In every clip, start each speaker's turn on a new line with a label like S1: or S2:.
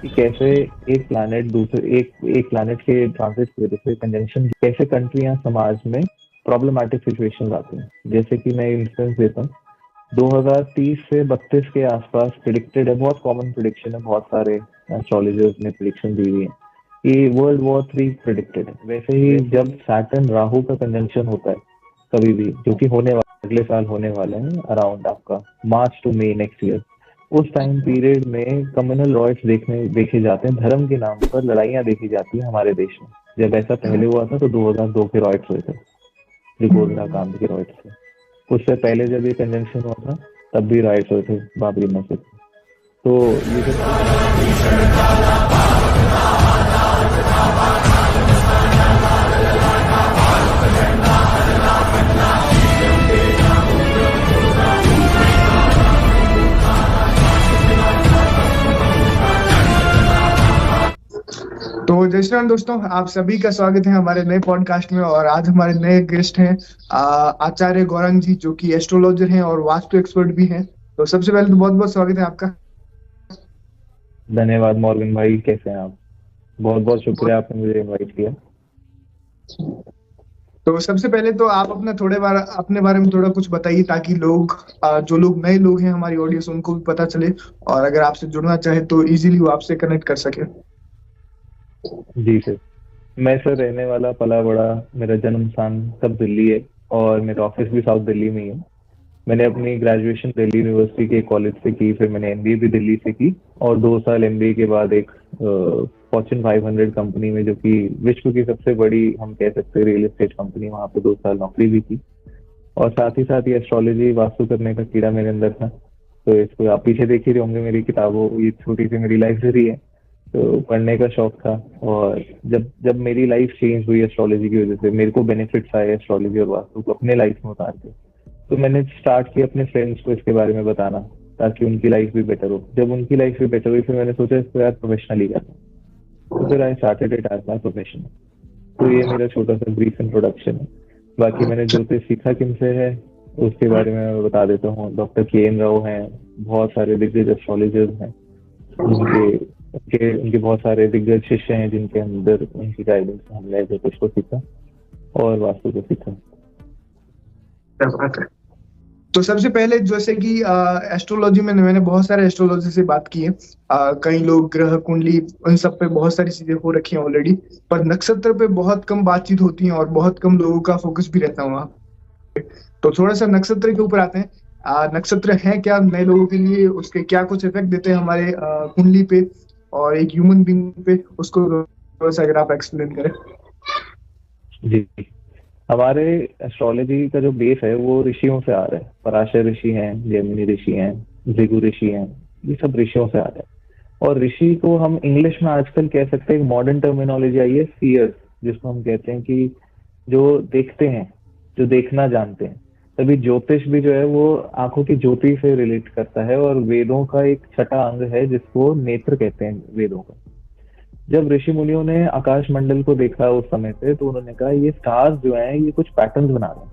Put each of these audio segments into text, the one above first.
S1: कि कैसे एक प्लैनेट दूसरे एक प्लैनेट के ट्रांजिट की वजह से कंजंक्शन कैसे कंट्री या समाज में प्रॉब्लमैटिक सिचुएशंस आती हैं। जैसे कि मैं इंस्टेंस देता हूँ, 2030 से 32 के आसपास प्रिडिक्टेड है, बहुत कॉमन प्रिडिक्शन है, बहुत सारे एस्ट्रोलॉजर्स ने प्रिडिक्शन दी हुई है कि वर्ल्ड वॉर 3 प्रिडिक्टेड है। वैसे ही जब सैटर्न राहु का कंजंक्शन होता है कभी भी, जो कि होने वाला अगले साल होने वाले हैं अराउंड आपका मार्च टू मई नेक्स्ट ईयर, उस टाइम पीरियड में कम्युनल रॉयट्स देखे जाते हैं, धर्म के नाम पर लड़ाइयाँ देखी जाती है हमारे देश में। जब ऐसा पहले हुआ था तो 2002 के रॉयट्स हुए थे, त्रिपुर इंदिरा कांड के रॉयट्स थे। उससे पहले जब ये कन्वेंशन हुआ था तब भी राइट्स हुए थे बाबरी मस्जिद। तो ये जो
S2: तो जय श्री राम दोस्तों, आप सभी का स्वागत है हमारे नए पॉडकास्ट में। और आज हमारे नए गेस्ट हैं आचार्य गौरंग जी, जो कि एस्ट्रोलॉजर हैं और वास्तु एक्सपर्ट भी हैं। तो सबसे पहले तो बहुत बहुत स्वागत है आपका।
S1: धन्यवाद मॉर्गन भाई, कैसे हैं आप? बहुत बहुत शुक्रिया आपने मुझे इनवाइट किया।
S2: तो सबसे पहले तो आप अपने बारे में थोड़ा कुछ बताइए, ताकि जो लोग नए लोग हैं हमारी ऑडियंस, उनको भी पता चले, और अगर आपसे जुड़ना चाहे तो इजीली वो आपसे कनेक्ट कर सके।
S1: जी सर, मैं सर रहने वाला पला बड़ा, मेरा जन्म स्थान सब दिल्ली है और मेरा ऑफिस भी साउथ दिल्ली में ही है। मैंने अपनी ग्रेजुएशन दिल्ली यूनिवर्सिटी के कॉलेज से की, फिर मैंने एमबीए भी दिल्ली से की और 2 साल एमबीए के बाद एक फॉर्च्यून 500 कंपनी में, जो कि विश्व की सबसे बड़ी हम कह सकते हैं रियल एस्टेट कंपनी, वहाँ पे 2 साल नौकरी भी की। और साथ ही साथ ये एस्ट्रोलॉजी वास्तु करने का कीड़ा मेरे अंदर था। तो इसको आप पीछे देख ही रहे होंगे मेरी किताबों, ये छोटी सी मेरी लाइब्रेरी है। तो पढ़ने का शौक था, और जब जब मेरी लाइफ चेंज हुई एस्ट्रोलॉजी की वजह से, मेरे को बेनिफिट्स आए एस्ट्रोलॉजी और वास्तु को अपने लाइफ में उतार के, तो मैंने स्टार्ट किया अपने फ्रेंड्स को इसके बारे में बताना, ताकि उनकी लाइफ भी बेटर हो। जब उनकी लाइफ भी बेटर हुई, फिर मैंने सोचा इसको यार प्रोफेशनली करना, तो फिर I started it as my profession. तो ये मेरा छोटा सा ब्रीफ इंट्रोडक्शन है। बाकी मैंने ज्योतिष सीखा किनसे है उसके बारे में मैं बता देता हूँ। Doctor K. N.. राव हैं, बहुत सारे दिग्गज एस्ट्रोलॉजर्स हैं जिनके उनके बहुत सारे दिग्गज शिष्य हैं, जिनके अंदर उनकी गाइडेंस में हमने ज्योतिष को सीखा और वास्तु को सीखा।
S2: क्या बात है। तो सबसे पहले जैसे कि एस्ट्रोलॉजी में मैंने बहुत सारे एस्ट्रोलॉजी से बात की है। कई लोग ग्रह कुंडली उन सब पे बहुत सारी चीजें हो रखी हैं ऑलरेडी, पर नक्षत्र पे बहुत कम बातचीत होती है और बहुत कम लोगों का फोकस भी रहता है वहाँ। तो थोड़ा सा नक्षत्र के ऊपर आते हैं। नक्षत्र है क्या नए लोगों के लिए, उसके क्या कुछ इफेक्ट देते हैं हमारे कुंडली पे और एक ह्यूमन बीइंग पे, उसको थोड़ा सा अगर आप एक्सप्लेन करें।
S1: जी, हमारे एस्ट्रोलॉजी का जो बेस है वो ऋषियों से आ रहा है। पराशर ऋषि हैं, जैमिनी ऋषि हैं, भृगु ऋषि हैं, ये सब ऋषियों से आ रहा है। और ऋषि को हम इंग्लिश में आजकल कह सकते हैं, एक मॉडर्न टर्मिनोलॉजी आई है सीयर्स, जिसको हम कहते हैं कि जो देखते हैं, जो देखना जानते हैं। तभी ज्योतिष भी जो है वो आंखों की ज्योति से रिलेट करता है, और वेदों का एक छठा अंग है जिसको नेत्र कहते हैं वेदों का। जब ऋषि मुनियों ने आकाश मंडल को देखा उस समय पे, तो उन्होंने कहा ये स्टार्स जो हैं ये कुछ पैटर्न्स बना रहे हैं,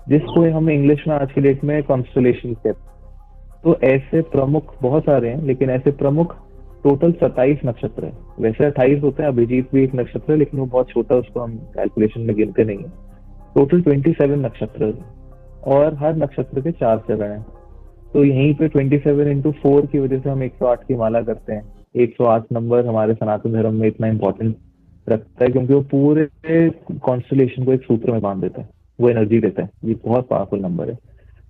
S1: जिसको हम इंग्लिश में आज की डेट में कॉन्स्टलेशन कहते हैं। तो ऐसे प्रमुख बहुत सारे हैं, लेकिन ऐसे प्रमुख टोटल 27 नक्षत्र है। वैसे 28 होते हैं, अभिजीत भी एक नक्षत्र है, लेकिन वो बहुत छोटा, उसको हम कैलकुलेशन में गिनते नहीं है। टोटल 27 नक्षत्र है, और हर नक्षत्र के 4 चरण हैं। तो यहीं पे 27 × 4 की वजह से हम 108 की माला करते हैं। 108 नंबर हमारे सनातन धर्म में इतना इंपॉर्टेंट रखता है, क्योंकि वो पूरे कॉन्स्टलेशन को एक सूत्र में बांध देता है, वो एनर्जी देता है। ये बहुत पावरफुल नंबर है।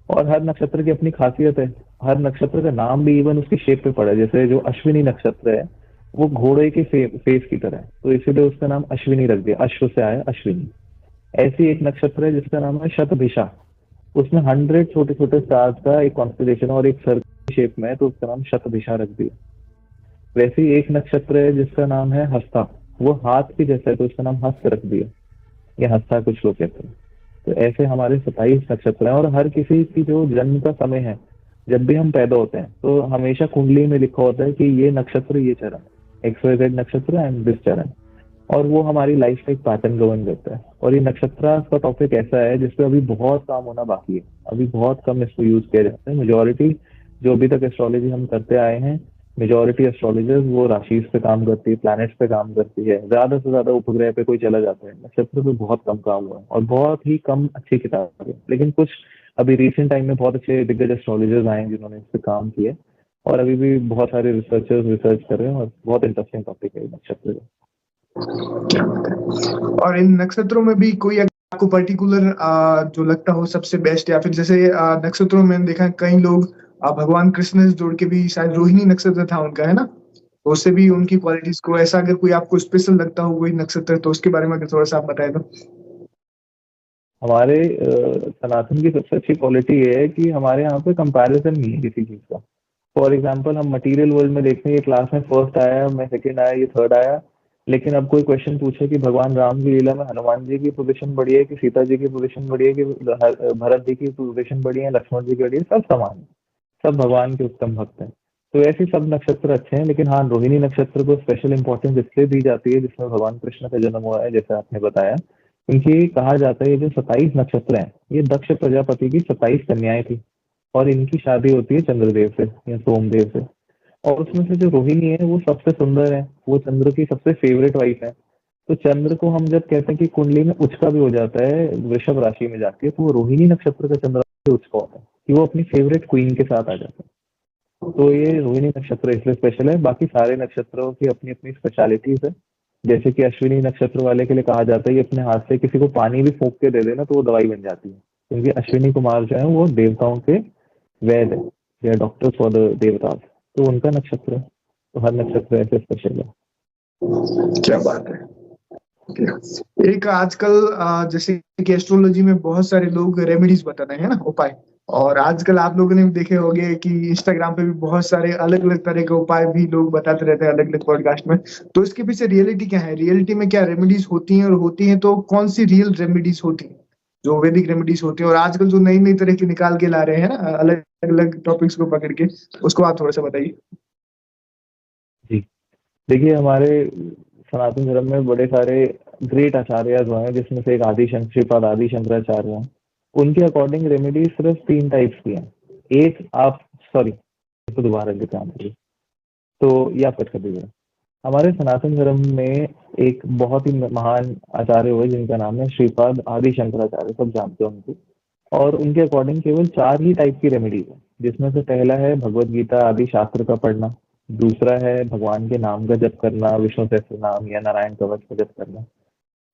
S1: और हर नक्षत्र की अपनी खासियत है। हर नक्षत्र का नाम भी इवन उसकी शेप पे पड़ा है। जैसे जो अश्विनी नक्षत्र है वो घोड़े के फेस की तरह है, तो इसीलिए उसका नाम अश्विनी रख दिया, अश्व से आया अश्विनी। ऐसी एक नक्षत्र है जिसका नाम है शतभिषा, उसमें 100 छोटे छोटे स्टार्स का एक कॉन्स्टलेशन और एक सर्कल शेप में है, तो उसका नाम शतभिषा रख दिया। वैसे ही एक नक्षत्र है जिसका नाम है हस्ता, वो हाथ के जैसा है, तो उसका नाम हस्त रख दिया, या हस्ता कुछ लोग कहते हैं। तो ऐसे हमारे 27 नक्षत्र हैं, और हर किसी की जो जन्म का समय है, जब भी हम पैदा होते हैं, तो हमेशा कुंडली में लिखा होता है कि ये नक्षत्र, ये चरण, XYZ नक्षत्र एंड दिस चरण, और वो हमारी लाइफ का एक पैटर्न गवर्न करता है। और ये नक्षत्र का टॉपिक ऐसा है जिसपे अभी बहुत काम होना बाकी है, अभी बहुत कम इसको यूज किया जाता है। मेजोरिटी जो अभी तक एस्ट्रोलॉजी हम करते आए हैं, मेजोरिटी एस्ट्रोलॉजर्स वो राशि पे काम करती है, प्लैनेट्स पे काम करती है। ज्यादा से ज्यादा उपग्रह पे कोई चला जाता है, नक्षत्र पे बहुत कम काम हुआ है और बहुत ही कम अच्छी किताब है। लेकिन कुछ अभी रिसेंट टाइम में बहुत अच्छे दिग्गज एस्ट्रोलॉजर्स आए हैं जिन्होंने इस पे काम किया है, और अभी भी बहुत सारे रिसर्चर्स रिसर्च कर रहे हैं, और बहुत इंटरेस्टिंग टॉपिक है ये नक्षत्र का।
S2: क्या बात है। और इन नक्षत्रों में भी कोई आपको पर्टिकुलर जो लगता हो सबसे बेस्ट, या फिर जैसे नक्षत्रों में देखा है कई लोग भगवान कृष्ण से जोड़ के भी, शायद रोहिणी नक्षत्र था उनका, है ना, तो उससे भी उनकी क्वालिटीज को, ऐसा अगर कोई आपको स्पेशल लगता हो कोई नक्षत्र, तो उसके बारे में अगर थोड़ा सा आप बताए तो।
S1: हमारे सनातन की सबसे अच्छी क्वालिटी ये है कि हमारे यहाँ पे कंपैरिजन नहीं है किसी चीज का। फॉर एग्जाम्पल, हम मटेरियल वर्ल्ड में देखते हैं ये क्लास में फर्स्ट आया, मैं सेकंड आया, ये थर्ड आया। लेकिन अब कोई क्वेश्चन पूछे कि भगवान राम की लीला में हनुमान जी की पोजीशन बढ़ी है कि सीता जी की पोजीशन बढ़ी है कि भरत जी की पोजीशन बढ़ी है, लक्ष्मण जी की बढ़ी है, सब समान है, सब भगवान के उत्तम भक्त हैं। तो ऐसे सब नक्षत्र अच्छे हैं। लेकिन हाँ, रोहिणी नक्षत्र को स्पेशल इंपॉर्टेंस इसलिए दी जाती है जिसमें भगवान कृष्ण का जन्म हुआ है, जैसे आपने बताया। क्योंकि कहा जाता है ये जो 27 नक्षत्र हैं, ये दक्ष प्रजापति की 27 कन्याएं थी, और इनकी शादी होती है चंद्रदेव से या सोमदेव से। और उसमें से जो रोहिणी है वो सबसे सुंदर है, वो चंद्र की सबसे फेवरेट वाइफ है। तो चंद्र को हम जब कहते हैं कि कुंडली में उच्च का भी हो जाता है वृषभ राशि में जाके, तो वो रोहिणी नक्षत्र का चंद्र उच्च का होता है कि वो अपनी फेवरेट क्वीन के साथ आ जाता है। तो ये रोहिणी नक्षत्र इसलिए स्पेशल है। बाकी सारे नक्षत्रों की अपनी अपनी स्पेशलिटीज है। जैसे कि अश्विनी नक्षत्र वाले के लिए कहा जाता है कि अपने हाथ से किसी को पानी भी फूंक के दे देना तो वो दवाई बन जाती है, क्योंकि अश्विनी कुमार जो है वो देवताओं के वैद है, they are doctors for the देवताज। तो उनका नक्षत्र है, तो हर नक्षत्र ऐसे स्पेशल है।
S2: क्या बात है। एक आजकल जैसे कि एस्ट्रोलॉजी में बहुत सारे लोग रेमेडीज बता रहे हैं ना, उपाय। और आजकल आप लोगों ने भी देखे होंगे कि इंस्टाग्राम पे भी बहुत सारे अलग अलग तरह के उपाय भी लोग बताते रहते हैं अलग अलग पॉडकास्ट में। तो इसके पीछे रियलिटी क्या है, रियलिटी में क्या रेमेडीज होती हैं, और होती हैं तो कौन सी रियल रेमेडीज होती हैं, जो वैदिक रेमेडीज होती है, और आजकल जो नई नई तरह की निकाल के ला रहे हैं ना अलग अलग टॉपिक्स को पकड़ के, उसको आप थोड़ा सा बताइए।
S1: जी, देखिए हमारे सनातन धर्म में बड़े सारे ग्रेट आचार्य हुए हैं, जिसमें से एक श्रीपाद आदि शंकराचार्य हैं। उनके अकॉर्डिंग रेमेडी सिर्फ 3 टाइप्स की हैं। एक आप, सॉरी, इसको दोबारा ध्यान दीजिए, तो ये आप कट कर दीजिए। हमारे सनातन धर्म में एक बहुत ही महान आचार्य हुए जिनका नाम है श्रीपाद आदि शंकराचार्य, सब जानते हैं उनको। और उनके अकॉर्डिंग केवल 4 ही टाइप की रेमेडीज है, जिसमें से पहला है भगवत गीता आदि शास्त्र का पढ़ना, दूसरा है भगवान के नाम का जप करना, विष्णु सहस्त्र नाम या नारायण कवच का जप करना,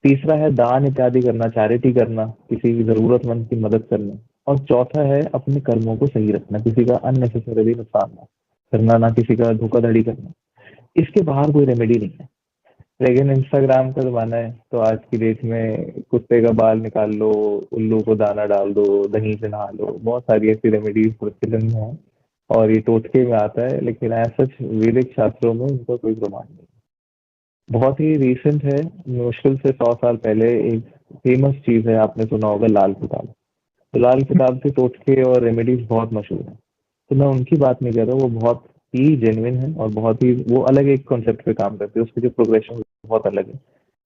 S1: तीसरा है दान इत्यादि करना, चैरिटी करना, किसी जरूरतमंद की मदद करना, और चौथा है अपने कर्मों को सही रखना, किसी का अननेसेसरी नुकसान ना करना, ना किसी का धोखाधड़ी करना। इसके बाहर कोई रेमेडी नहीं है। लेकिन इंस्टाग्राम का जमाना है, तो आज की डेट में कुत्ते का बाल निकाल लो, उल्लू को दाना डाल दो, दही से नहा लो, बहुत सारी ऐसी रेमेडीज प्रचलन में है, और ये टोटके में आता है। लेकिन ऐसा वैदिक शास्त्रों में इनका कोई प्रमाण नहीं। बहुत ही रिसेंट है, मुश्किल से 100 साल पहले एक फेमस चीज है, आपने सुना होगा, लाल किताब। तो लाल किताब के टोटके और रेमेडीज बहुत मशहूर है। तो मैं उनकी बात नहीं कर रहा, वो बहुत ही जेन्युइन है और बहुत ही वो अलग एक कॉन्सेप्ट पे काम करते हैं, उसकी जो प्रोग्रेशन बहुत अलग है।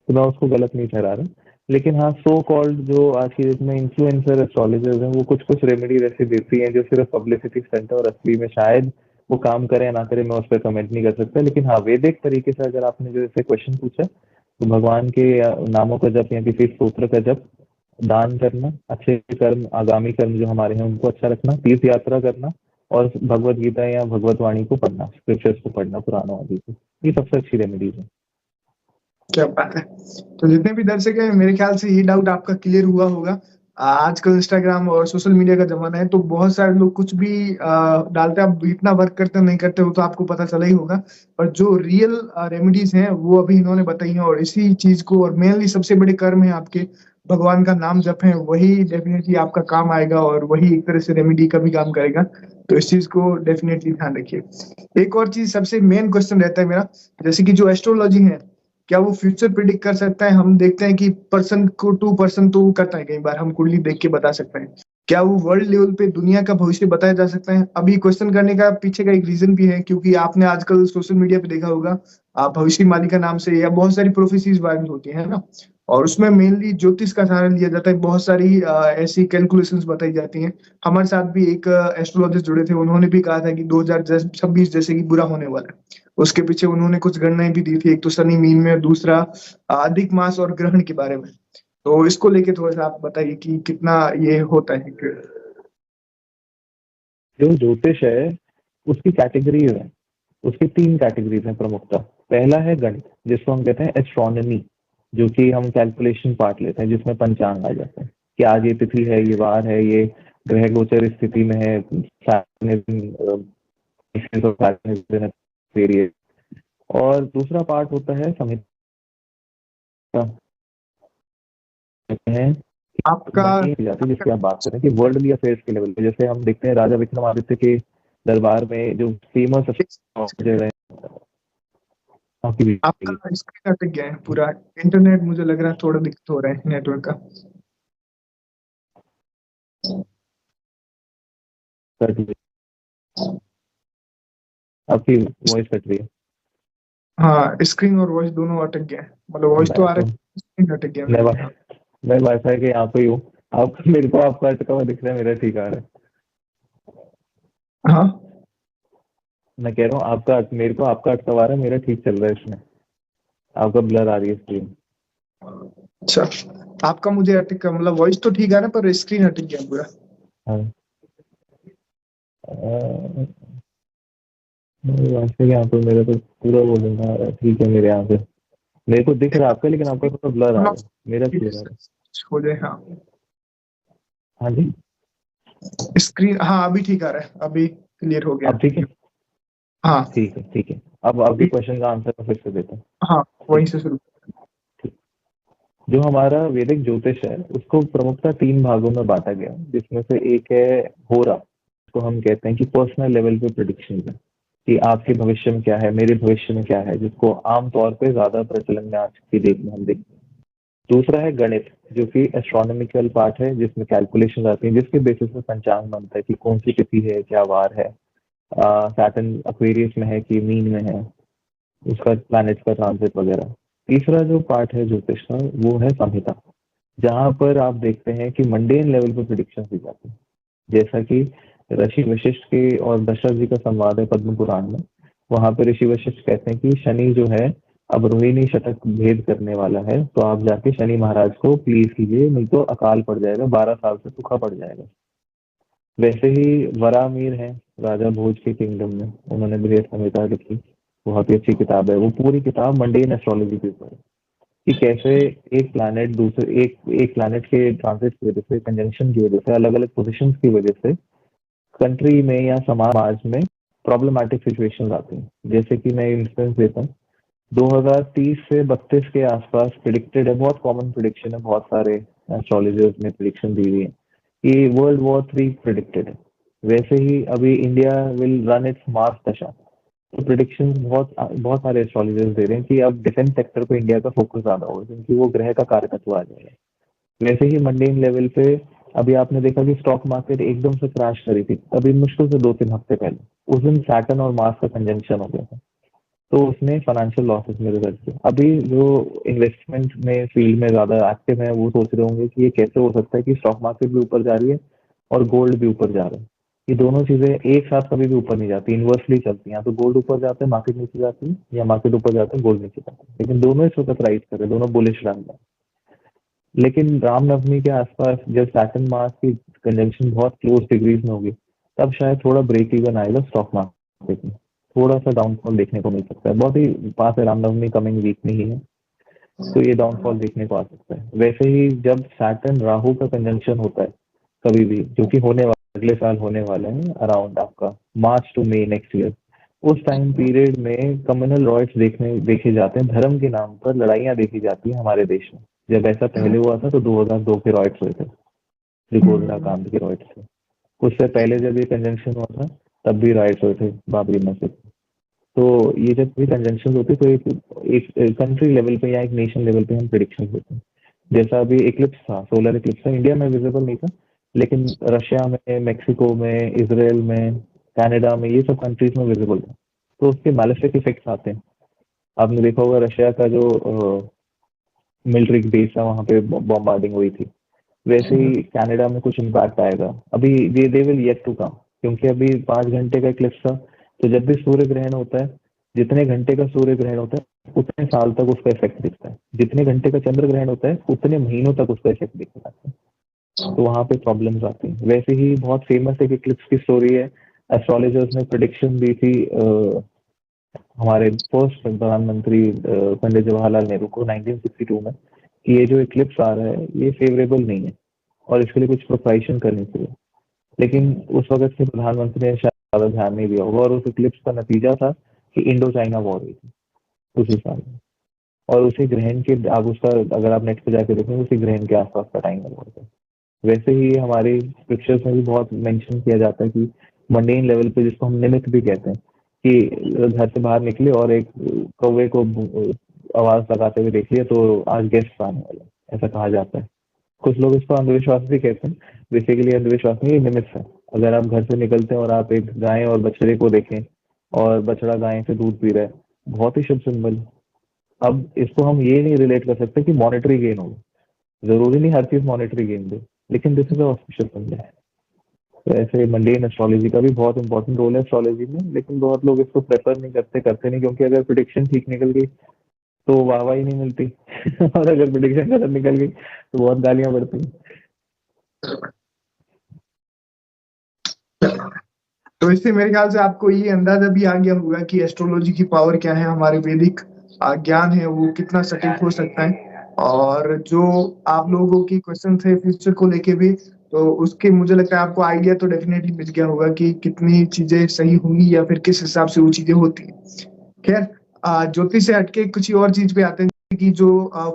S1: तो मैं उसको गलत नहीं ठहरा रहा। लेकिन हाँ, सो कॉल्ड जो आज की डेट में इन्फ्लुएंसर एस्ट्रोलॉजर्स हैं, वो कुछ कुछ रेमेडीज ऐसी देती हैं जो सिर्फ पब्लिसिटी स्टंट है, और असली में शायद वो काम करे या ना करे, मैं उस पर कमेंट नहीं कर सकता। लेकिन हाँ, वैदिक तरीके से अगर आपने जो ऐसे क्वेश्चन पूछा, तो भगवान के नामों का जप या किसी स्त्रोत्र का जप, दान करना, अच्छे कर्म, आगामी कर्म जो हमारे हैं उनको अच्छा रखना, तीर्थ यात्रा करना, और भगवत गीता या भगवत वाणी को पढ़ना, स्क्रिप्चर्स को पढ़ना, पुराणों आदि को, ये सबसे अच्छी रेमेडीज है।
S2: क्या बात है। तो जितने भी दर्शक हैं, मेरे ख्याल से ये डाउट आपका क्लियर हुआ होगा। आजकल इंस्टाग्राम और सोशल मीडिया का जमाना है, तो बहुत सारे लोग कुछ भी डालते हैं। आप इतना वर्क करते नहीं करते हो तो आपको पता चला ही होगा। पर जो रियल रेमेडीज हैं वो अभी इन्होंने बताई हैं, और इसी चीज को, और मेनली सबसे बड़े कर्म है आपके भगवान का नाम जप है, वही डेफिनेटली आपका काम आएगा, और वही एक तरह से रेमेडी का भी काम करेगा। तो इस चीज को डेफिनेटली ध्यान रखिए। एक और चीज, सबसे मेन क्वेश्चन रहता है मेरा, जैसे कि जो एस्ट्रोलॉजी है, क्या वो फ्यूचर प्रिडिक्ट कर सकता है? हम देखते हैं कि पर्सन को 2% तो करता है, कई बार हम कुंडली देख के बता सकते हैं। क्या वो वर्ल्ड लेवल पे दुनिया का भविष्य बताया जा सकता है? अभी क्वेश्चन करने का पीछे का एक रीजन भी है, क्योंकि आपने आजकल सोशल मीडिया पे देखा होगा, आप भविष्यवाणी का नाम से या बहुत सारी प्रोफेसीज वायरल होती है ना, और उसमें मेनली ज्योतिष का सहारा लिया जाता है। बहुत सारी ऐसी कैलकुलेशंस बताई जाती हैं। हमारे साथ भी एक एस्ट्रोलॉजिस्ट जुड़े थे, उन्होंने भी कहा था कि 2026 जैसे कि बुरा होने वाला है। उसके पीछे उन्होंने कुछ गणनाएं भी दी थी, एक तो शनि मीन में, दूसरा अधिक मास और ग्रहण के बारे में। तो इसको लेके थोड़ा सा आप बताइए कि कितना ये होता है कि।
S1: जो ज्योतिष है उसकी कैटेगरीज है, उसकी 3 कैटेगरीज हैं प्रमुखतः। पहला है गणित, जिसको हम कहते हैं एस्ट्रोनॉमी, जो कि हम कैलकुलेशन पार्ट लेते हैं, जिसमें पंचांग आ जाता है कि आज ये तिथि है, ये वार है, ये ग्रह गोचर स्थिति में है, और दूसरा पार्ट होता है संहिता, कहते हैं
S2: आपका
S1: मंडी की जाती है, जिसकी आप बात करें कि वर्ल्डली अफेयर्स के लेवल पे। जैसे हम देखते हैं राजा विक्रमादित्य के दरबार में जो फेमस एस्ट्रोलॉजर है,
S2: आपका स्क्रीन अटक गया है पूरा। इंटरनेट मुझे लग रहा है थोड़ा दिक्कत हो रहा है नेटवर्क का।
S1: आपकी वॉइस कट रही है।
S2: हाँ, स्क्रीन और वॉइस दोनों अटक गए हैं। मतलब वॉइस तो
S1: मैं
S2: आ रहा
S1: तो
S2: है, स्क्रीन अटक गया
S1: मैं
S2: मेरे
S1: वा-
S2: ख्याल।
S1: मैं वाईफाई के यहाँ पे ही हूँ। आप मेरे को आपका अटका हुआ दिख रहा है, मेरा ठीक आ रहा है।
S2: हाँ,
S1: मैं कह रहा हूँ आपका मेरे को आपका अटका हुआ रहा है, मेरा ठीक चल रहा है इसमें। आपका ब्लर आ रही है स्क्रीन।
S2: अच्छा। आपका मुझे अटक का मतलब वॉइस तो ठीक आ रहा है, पर स्क्रीन अटक गया पूरा।
S1: हाँ, मेरे वाईफाई के यहाँ पे मेरा तो पूरा वो दिन आ रहा है, ठीक है मेरे यहाँ पे। मेरे को दिख रहा है आपका, लेकिन आपका थोड़ा ब्लर आ
S2: हाँ,
S1: रहा है, मेरा क्लियर आ रहा है।
S2: हो जाए। हाँ,
S1: हाँ जी।
S2: स्क्रीन, हाँ अभी ठीक आ रहा है, अभी क्लियर हो गया।
S1: अब ठीक है।
S2: हाँ।
S1: ठीक है, ठीक है। अब आपके
S2: अभी।
S1: क्वेश्चन का आंसर मैं फिर से देता हूँ।
S2: हाँ, वहीं
S1: ठीक
S2: से शुरू।
S1: ठीक। जो हमारा वैदिक ज्योतिष है उसको प्रमुखतः 3 भागों में बांटा गया है, जिसमें से एक है होरा, तो हम कहते हैं कि पर्सनल लेवल पे प्रिडिक्शन है कि आपके भविष्य में क्या है, मेरे भविष्य में क्या है, जिसको आमतौर पे ज्यादा प्रचलन में आज की डेट में हम देखते हैं। दूसरा है गणित, जो कि एस्ट्रोनॉमिकल पार्ट है, जिसमें कैलकुलेशन आती है, जिसके बेसिस पे पंचांग बनता है कि कौन सी तिथि है, क्या वार है, सैटर्न एक्वेरियस में है कि मीन में है, उसका प्लैनेट का ट्रांजिट वगैरह। तीसरा जो पार्ट है ज्योतिष का वो है संहिता, जहां पर आप देखते हैं कि मंडेन लेवल पे प्रिडिक्शन दी जाती है। जैसा कि ऋषि वशिष्ठ के और दशरथ जी का संवाद है पद्म पुराण में। वहां पर ऋषि वशिष्ठ कहते हैं कि शनि जो है अब रोहिणी शतक भेद करने वाला है, तो आप जाके शनि महाराज को प्लीज कीजिए, नहीं तो अकाल पड़ जाएगा, 12 साल से सूखा पड़ जाएगा। वैसे ही वरामीर हैं राजा भोज के किंगडम में, उन्होंने बृहद संहिता लिखी, बहुत ही अच्छी किताब है वो। पूरी किताब मंडेन एस्ट्रोलॉजी के ऊपर है कि कैसे एक प्लैनेट दूसरे एक एक प्लैनेट के ट्रांजिट की वजह से, कंजंक्शन की वजह से, अलग अलग पोजिशन की वजह से कंट्री में या समाज में प्रॉब्लमैटिक सिचुएशंस आती हैं। जैसे कि मैं इंस्टेंस देता हूँ, 2030 से 32 के आसपास प्रिडिक्टेड है, बहुत कॉमन प्रिडिक्शन है, बहुत सारे एस्ट्रोलॉजर्स ने प्रिडिक्शन दी हुई है कि वर्ल्ड वॉर 3 प्रिडिक्टेड है। वैसे ही अभी India will run it's Mars दशा, तो प्रिडिक्शन बहुत बहुत सारे एस्ट्रोलॉजर्स दे रहे हैं कि अब डिफेंस सेक्टर पे इंडिया का फोकस ज्यादा होगा, क्योंकि वो ग्रह का कारकत्व आ जाएगा। वैसे ही मंडेन लेवल पे अभी आपने देखा कि स्टॉक मार्केट एकदम से क्रैश करी थी, अभी मुश्किल से 2-3 हफ्ते पहले। उस दिन सैटर्न और मार्स का कंजंक्शन हो गया था, तो उसने फाइनेंशियल लॉसेस में रिजल्ट किया। अभी जो इन्वेस्टमेंट में फील्ड में ज्यादा एक्टिव है वो सोच रहे होंगे कि ये कैसे हो सकता है कि स्टॉक मार्केट भी ऊपर जा रही है और गोल्ड भी ऊपर जा रहा है। ये दोनों चीजें एक साथ कभी भी ऊपर नहीं जाती, इनवर्सली चलती हैं। या तो गोल्ड ऊपर जाते हैं मार्केट नीचे जाती है, या मार्केट ऊपर जाते हैं गोल्ड नीचे जाता है, लेकिन दोनों इस वक्त राइज कर रहे हैं, दोनों बुलिश रन है। लेकिन रामनवमी के आसपास जब सैटर्न मार्स की कंजंक्शन बहुत क्लोज डिग्रीज में होगी, तब शायद थोड़ा ब्रेक इवन आएगा स्टॉक मार्केट में, थोड़ा सा डाउनफॉल देखने को मिल सकता है। बहुत ही पास है रामनवमी, कमिंग वीक में ही है, तो ये डाउनफॉल देखने को आ सकता है। वैसे ही जब सैटर्न राहु का कंजंक्शन होता है कभी भी, जो कि होने वाला अगले साल होने वाला है अराउंड आपका मार्च टू मई नेक्स्ट ईयर, उस टाइम पीरियड में कम्युनल रॉयट्स देखे जाते हैं, धर्म के नाम पर लड़ाइयां देखी जाती है हमारे देश में। जब ऐसा पहले हुआ था तो 2002 के रॉयट्स हुए थे, त्रिकोणा कांड के रॉयट्स थे। उससे पहले जब ये कंजंक्शन हुआ था तब भी राइट्स हुए थे बाबरी मस्जिद। तो ये जब भी कंजंक्शन होती है तो एक कंट्री लेवल पे या एक नेशन लेवल पे हम प्रिडिक्शन होते हैं। जैसा अभी इक्लिप्स था, सोलर इक्लिप्स था, इंडिया में विजिबल नहीं था, लेकिन रशिया में, मेक्सिको में, इसराइल में, कनाडा में, ये सब कंट्रीज में विजिबल था। तो उसके मैलेफिक इफेक्ट्स आते हैं। आपने देखा होगा रशिया का जो मिलिट्री बेस है वहां पे बॉम्बार्डिंग हुई थी। वैसे ही कनाडा में कुछ इम्पैक्ट आएगा अभी, they will yet to come, क्योंकि अभी 5 घंटे का इक्लिप्स था। तो जब भी सूर्य ग्रहण होता है, जितने घंटे का सूर्य ग्रहण होता है उतने साल तक उसका इफेक्ट दिखता है, जितने घंटे का चंद्र ग्रहण होता है उतने महीनों तक उसका इफेक्ट दिखता है। तो वहां पे प्रॉब्लम्स आती हैं। वैसे ही बहुत फेमस एक इक्लिप्स की स्टोरी है, एस्ट्रोलॉजर्स ने प्रिडिक्शन दी थी हमारे फर्स्ट प्रधानमंत्री पंडित जवाहरलाल नेहरू को 1962 में, कि ये जो इक्लिप्स आ रहा है ये फेवरेबल नहीं है और इसके लिए कुछ प्रिपरेशन करनी चाहिए। लेकिन उस वक्त के प्रधानमंत्री ने शायद ज्यादा ध्यान नहीं दिया होगा और उस इक्लिप्स का नतीजा था कि इंडो चाइना वॉर हुई थी उसी साल में। और उसी ग्रहण के, आप उसका अगर आप नेट पे जाके देखेंगे, उसी ग्रहण के आसपास का टाइम है वॉर का। वैसे ही हमारे स्क्रिप्चर्स में भी बहुत मेंशन किया जाता है कि मंडेन लेवल पे, जिसको हम निमित्त भी कहते हैं, कि घर से बाहर निकले और एक कौवे को आवाज लगाते हुए देख लिया तो आज गेस्ट आने वाला, ऐसा कहा जाता है। कुछ लोग इसको अंधविश्वास भी कहते हैं। बेसिकली अंधविश्वास नहीं, ये निमित्त है। अगर आप घर से निकलते हैं और आप एक गाय और बछड़े को देखें और बछड़ा गाय से दूध पी रहा है, बहुत ही शुभ सिंबल। अब इसको हम ये नहीं रिलेट कर सकते कि मॉनेटरी गेन होगा, जरूरी नहीं हर चीज मॉनेटरी गेन दे, लेकिन दिस इज ऑस्पिशियस सिंबल। तो ऐसे मंडेन एस्ट्रोलॉजी का भी बहुत इंपॉर्टेंट रोल है एस्ट्रोलॉजी में, लेकिन बहुत लोग इसको प्रेफर नहीं करते, करते नहीं, क्योंकि अगर प्रिडिक्शन ठीक निकल गई तो वाहवाही नहीं मिलती और अगर प्रिडिक्शन गलत निकल गई तो बहुत गालियां पड़ती हैं।
S2: तो इससे मेरे ख्याल से आपको ये अंदाजा भी आ गया होगा कि एस्ट्रोलॉजी की पावर क्या है, हमारे वैदिक ज्ञान है वो कितना सटीक हो सकता है। और जो आप लोगों की क्वेश्चन थे फ्यूचर को लेके भी, तो उसके मुझे लगता है आपको आइडिया तो डेफिनेटली मिल गया होगा कि कितनी चीजें सही होंगी या फिर किस हिसाब से वो चीजें होती हैं। खैर, ज्योतिष से हटके कुछ और चीज पे आते हैं कि जो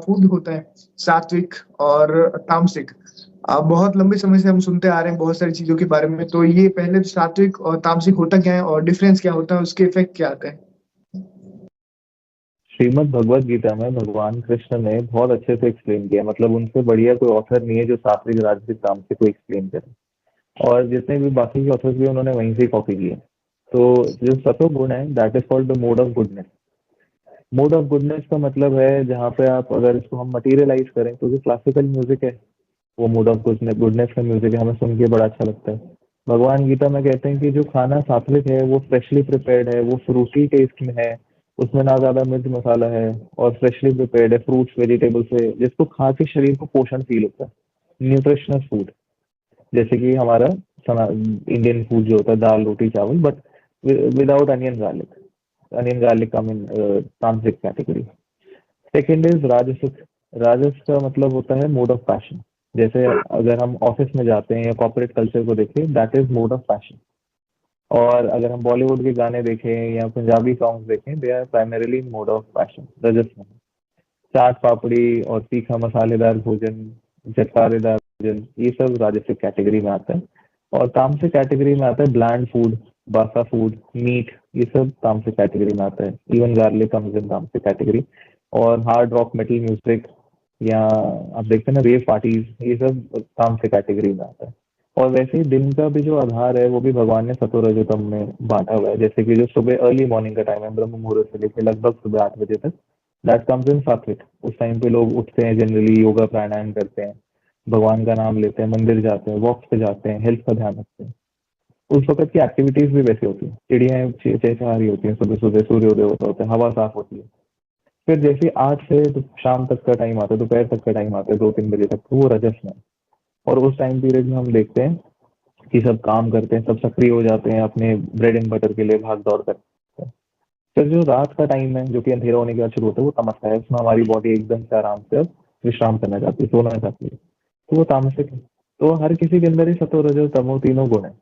S2: फूड होता है, सात्विक और तामसिक। बहुत लंबे समय से हम सुनते आ रहे हैं बहुत सारी चीजों के बारे में। तो ये पहले सात्विक और तामसिक होता क्या है और डिफरेंस क्या होता है, उसके इफेक्ट क्या आते हैं?
S1: श्रीमद् भगवत गीता में भगवान कृष्ण ने बहुत अच्छे से एक्सप्लेन किया, मतलब उनसे बढ़िया कोई ऑथर नहीं है जो सात्विक राजसिक तामसिक को एक्सप्लेन करे। और जितने भी बाकी के ऑथर्स भी उन्होंने वहीं से कॉपी किए। तो जो सतो गुण है, that is called the mode of goodness. Mode of goodness का मतलब है, जहाँ पे आप अगर इसको हम मटीरियलाइज करें, तो जो क्लासिकल म्यूजिक है वो मोड ऑफ गुडनेस का म्यूजिक है, हमें सुन के बड़ा अच्छा लगता है। भगवान गीता में कहते हैं कि जो खाना सात्विक है वो फ्रेशली प्रिपेयर्ड है, वो फ्रूटी टेस्ट में है, उसमें ना ज्यादा मिर्च मसाला है और फ्रेशली प्रिपेयर्ड है, फ्रूट्स वेजिटेबल्स है, जिसको खा के शरीर को पोषण फील होता है, न्यूट्रिशनस फूड। जैसे कि हमारा इंडियन फूड जो होता है, दाल रोटी चावल, but without onion garlic. Onion garlic come in tantric category. Second is राजसिक। राजस का मतलब होता है मोड ऑफ पैशन। जैसे अगर हम ऑफिस में जाते हैं या कॉर्पोरेट कल्चर को देखें, that is mode of passion. और अगर हम बॉलीवुड के गाने देखें या पंजाबी सॉन्ग्स देखें, they are primarily mode of passion, रजस में। चाट पापड़ी और तीखा मसालेदार भोजन, चटकारेदार भोजन, ये सब राजसिक कैटेगरी में आता है। और तामसिक कैटेगरी में आता है ब्लैंड फूड, बासा फूड, मीट, ये सब तामसिक कैटेगरी में आता है। इवन गार्लिक कम्स इन तामसिक कैटेगरी। और हार्ड रॉक मेटल म्यूजिक, या आप देखते हैं ना रेव पार्टीज, ये सब तामसिक कैटेगरी में आता है। और वैसे ही दिन का भी जो आधार है वो भी भगवान ने सतो रजोतम में बांटा हुआ है। जैसे कि जो सुबह अर्ली मॉर्निंग का टाइम है, ब्रह्म मुहूर्त से लेकर लगभग सुबह 8 बजे तक, दैट कम्स इन सात्विक। उस टाइम पे लोग उठते हैं, जनरली योगा प्राणायाम करते हैं, भगवान का नाम लेते हैं, मंदिर जाते हैं, वॉक पे जाते हैं, हेल्थ का ध्यान रखते हैं। उस वक्त की एक्टिविटीज भी वैसी होती है, चिड़िया चहचहा रही होती है, सुबह सुबह सूर्योदय होता है, हवा साफ होती है। फिर जैसे 8 से तो शाम तक का टाइम आता है, दोपहर तक का टाइम आता है, 2-3 बजे तक, तो वो रजस में। और उस टाइम पीरियड में हम देखते हैं कि सब काम करते हैं, सब सक्रिय हो जाते हैं, अपने ब्रेड एंड बटर के लिए भाग दौड़ करते हैं। फिर जो रात का टाइम है, जो कि अंधेरा होने के बाद शुरू होता है, वो तमस्या है। उसमें हमारी बॉडी एकदम से आराम से अब विश्राम करना चाहती है, सोना चाहती है, तो वो तामसिक है। तो हर किसी के अंदर ही सतो रजो तमो तीनों गुण है,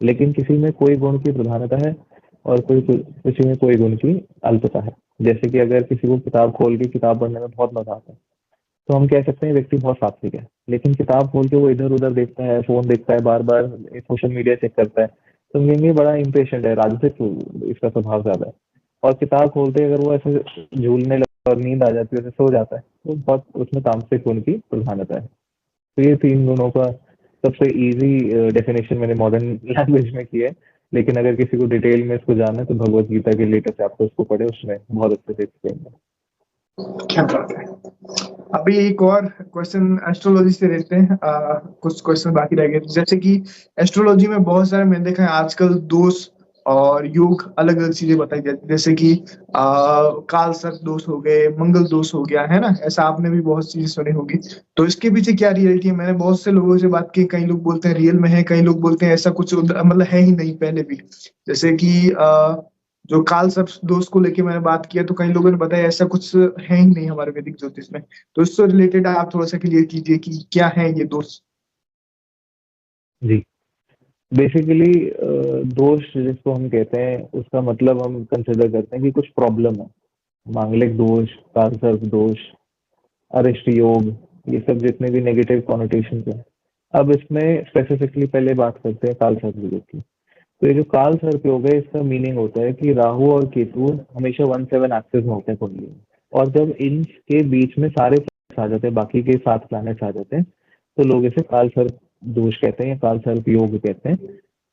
S1: लेकिन किसी में कोई गुण की प्रधानता है और किसी में कोई गुण की अल्पता है। जैसे कि अगर किसी को किताब खोल के किताब पढ़ने में बहुत मजा आता है, तो हम कह सकते हैं व्यक्ति बहुत सात्विक है। लेकिन किताब खोल के वो इधर उधर देखता है, फोन देखता है, बार बार सोशल मीडिया चेक करता है, तो हम कहेंगे बड़ा इम्पेशेंट है, राजसिक इसका स्वभाव ज्यादा है। और किताब खोलते अगर वो ऐसे झूलने लगता और नींद आ जाती है, सो जाता है, तो बहुत उसमें तामसिक गुण की प्रधानता है। तो ये 3 गुणों का सबसे इजी डेफिनेशन मैंने मॉडर्न लैंग्वेज में किया है। लेकिन अगर किसी को डिटेल में इसको जानना है तो भगवत गीता के लेटेस्ट चैप्टर उसको पढ़े, उसमें बहुत अच्छे से एक्सप्लेन है।
S2: क्या बात है। अभी एक और क्वेश्चन एस्ट्रोलॉजी से लेते हैं। कुछ क्वेश्चन बाकी रह गए, जैसे कि एस्ट्रोलॉजी में बहुत सारे मैंने देखा है आजकल दोष और योग अलग अलग चीजें बताई जाती हैं, जैसे कि काल सर्प दोष हो गए, मंगल दोष हो गया, है ना? ऐसा आपने भी बहुत चीजें सुनी होगी। तो इसके पीछे क्या रियलिटी है? मैंने बहुत से लोगों से बात की, कई लोग बोलते हैं रियल में है, कई लोग बोलते हैं ऐसा कुछ मतलब है ही नहीं पहले भी। जैसे कि जो काल सर्प दोष को लेके मैंने बात किया, तो कई लोगों ने बताया ऐसा कुछ है ही नहीं हमारे वैदिक ज्योतिष में। तो इससे रिलेटेड आप थोड़ा सा क्लियर कीजिए कि क्या है ये दोष।
S1: जी, बेसिकली दोष जिसको हम कहते हैं उसका मतलब हम कंसिडर करते हैं कि कुछ प्रॉब्लम है। मांगलिक दोष, कालसर्प दोष, अरिष्ट योग, ये सब जितने भी नेगेटिव कॉनोटेशन है। अब इसमें स्पेसिफिकली पहले बात करते हैं काल सर्प योग की। तो ये जो काल सर्प योग है, इसका मीनिंग होता है कि राहु और केतु हमेशा 1/7 एक्सिस में होते हैं कुंडली में। और जब इनके बीच में सारे planets आ जाते हैं, बाकी के 7 प्लैनेट्स आ जाते हैं, तो लोग इसे काल सर्प दोष कहते हैं या काल सर्प योग कहते हैं।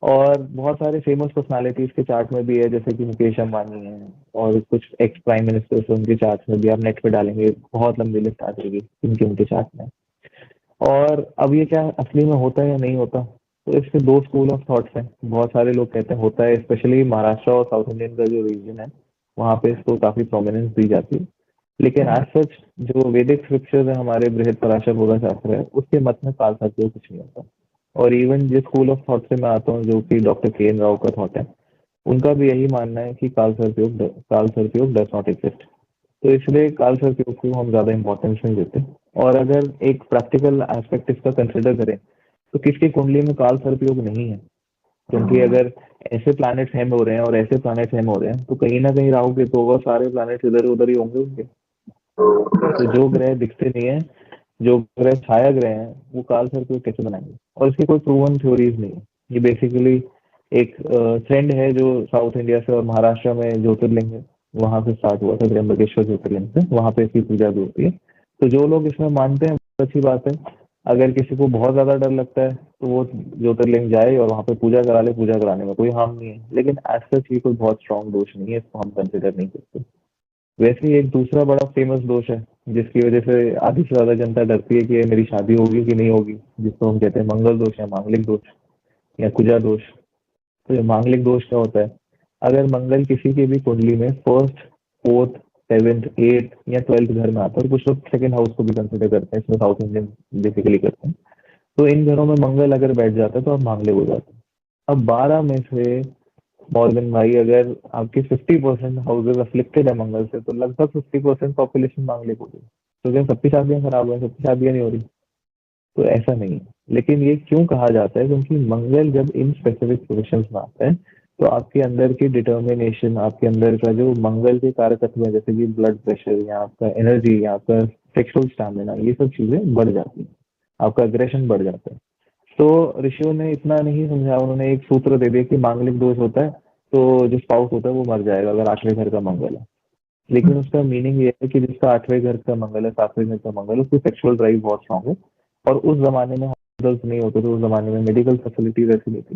S1: और बहुत सारे फेमस पर्सनालिटीज के चार्ट में भी है, जैसे कि मुकेश अंबानी है और कुछ एक्स प्राइम मिनिस्टर्स उनके चार्ट में भी, आप नेट पे डालेंगे बहुत लंबी लिस्ट आ जाएगी इनके उनके चार्ट में। और अब ये क्या असली में होता है या नहीं होता, तो इसके दो स्कूल ऑफ थॉट्स हैं। बहुत सारे लोग कहते हैं होता है, स्पेशली महाराष्ट्र और साउथ इंडियन का जो रीजन है वहाँ पे इसको काफी प्रोमिनेंस दी जाती है। लेकिन एज सच जो वैदिक स्क्रिप्चर्स है, हमारे बृहद पराशर होगा शास्त्र है, उसके मत में काल सत्य कुछ नहीं होता। और इवन जिस स्कूल ऑफ थॉट से मैं आता हूँ, जो कि डॉक्टर के एन राव का थॉट है, उनका भी यही मानना है कि काल सर्पयोग डज नॉट एग्जिस्ट। तो इसलिए काल सर्पयोग को हम ज्यादा इंपॉर्टेंस नहीं देते। और अगर एक प्रैक्टिकल एस्पेक्ट इसका कंसिडर करें, तो किसकी कुंडली में काल सर्पयोग नहीं है? क्योंकि अगर ऐसे प्लैनेट्स हैम हो रहे हैं और ऐसे प्लैनेट्स हैम हो रहे हैं, तो कहीं ना कहीं राहु केतु होगा, सारे प्लैनेट्स इधर उधर ही होंगे उनके। तो जो ग्रह दिखते नहीं है, जो ग्रह छाया ग्रह हैं, वो काल सर्प कैसे बनाएंगे? और इसकी कोई प्रूवन थ्योरीज नहीं है। ये बेसिकली एक ट्रेंड है जो साउथ इंडिया से और महाराष्ट्र में ज्योतिर्लिंग है, वहां से स्टार्ट हुआ था, त्र्यंबकेश्वर ज्योतिर्लिंग से। वहां पे इसकी पूजा भी होती है। तो जो लोग इसमें मानते हैं, अच्छी बात है। अगर किसी को बहुत ज्यादा डर लगता है, तो वो ज्योतिर्लिंग जाए और वहां पे पूजा करा ले। पूजा कराने में कोई हार्म नहीं है, लेकिन एज सच ये कोई बहुत स्ट्रॉन्ग दोष नहीं है, इसको हम कंसिडर नहीं करते। वैसे ही एक दूसरा बड़ा फेमस दोष है, जिसकी वजह से आधी से ज्यादा जनता डरती है कि ये मेरी शादी होगी कि नहीं होगी, जिसको हम कहते हैं मंगल दोष या मांगलिक दोष या कुजा दोष। तो ये मांगलिक दोष क्या होता है? अगर मंगल किसी की भी कुंडली में फर्स्ट, फोर्थ, सेवेंथ, एट या 12th घर में आता है, और कुछ लोग सेकंड हाउस को भी कंसिडर करते हैं, इसमें साउथ इंडियन बेसिकली करते हैं, तो इन घरों में मंगल अगर बैठ जाता है तो आप मांगलिक हो जाते हैं। अब 12 में से मॉर्गन भाई, अगर आपकी 50% हाउसेज अफ्लिक्टेड है मंगल से, तो लगभग 50% पॉपुलेशन मांगलिक हो गई। तो क्या सबकी शादियां खराब हो गई? सबकी शादियां नहीं हो रही? तो ऐसा नहीं है। लेकिन ये क्यों कहा जाता है? क्योंकि मंगल जब इन स्पेसिफिक पोजिशन में आता है, तो आपके अंदर की डिटर्मिनेशन, आपके अंदर का जो मंगल के कारक तत्व है, जैसे कि ब्लड प्रेशर या आपका एनर्जी या आपका सेक्सुअल स्टैमिना, ये सब चीजें बढ़ जाती है, आपका अग्रेशन बढ़ जाता है। तो ऋषियों ने इतना नहीं समझा, उन्होंने एक सूत्र दे दिया कि मांगलिक दोष होता है तो जो स्पाउस होता है वो मर जाएगा अगर 8वें घर का मंगल है। लेकिन उसका मीनिंग ये है कि जिसका 8वें घर का मंगल है, 7वें घर का मंगल है, उसकी सेक्सुअल ड्राइव बहुत स्ट्रांग है। और उस जमाने में हॉस्पिटल्स नहीं होते थे, उस जमाने में मेडिकल फैसिलिटीज ऐसी नहीं थी,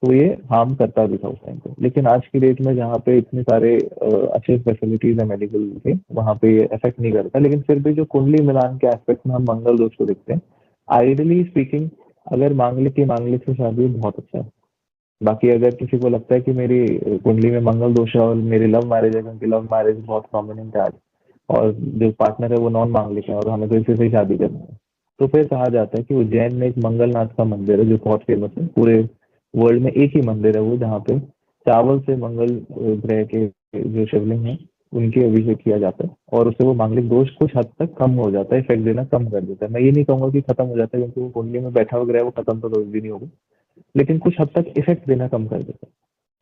S1: तो ये हार्म करता भी था उस टाइम पे। लेकिन आज की डेट में जहाँ पे इतने सारे अच्छे फैसिलिटीज है मेडिकल के, वहाँ पे ये इफेक्ट नहीं करता। लेकिन फिर भी जो कुंडली मिलान के एस्पेक्ट में हम मंगल दोष को देखते हैं, आइडियली स्पीकिंग, अगर मांगलिक की मांगलिक से शादी बहुत अच्छा है। बाकी अगर किसी को लगता है कि मेरी कुंडली में मंगल दोष है और मेरी लव मैरिज है, क्योंकि लव मैरिज बहुत प्रोमिनेंट है आज, और जो पार्टनर है वो नॉन मांगलिक है और हमें तो इसी से ही शादी करनी है, तो फिर कहा जाता है कि उज्जैन में एक मंगलनाथ का मंदिर है जो बहुत फेमस है। पूरे वर्ल्ड में एक ही मंदिर है वो, जहाँ पे चावल से मंगल ग्रह के जो शिवलिंग है उनके अभिषेक किया जाता है, और उससे वो मांगलिक दोष कुछ हद तक कम हो जाता है, इफेक्ट देना कम कर देता है। मैं ये नहीं कहूंगा कि खत्म हो जाता है, क्योंकि वो कुंडली में बैठा हुआ ग्रह वो खत्म तो कभी भी नहीं होगा, लेकिन कुछ हद तक इफेक्ट देना कम कर देता है।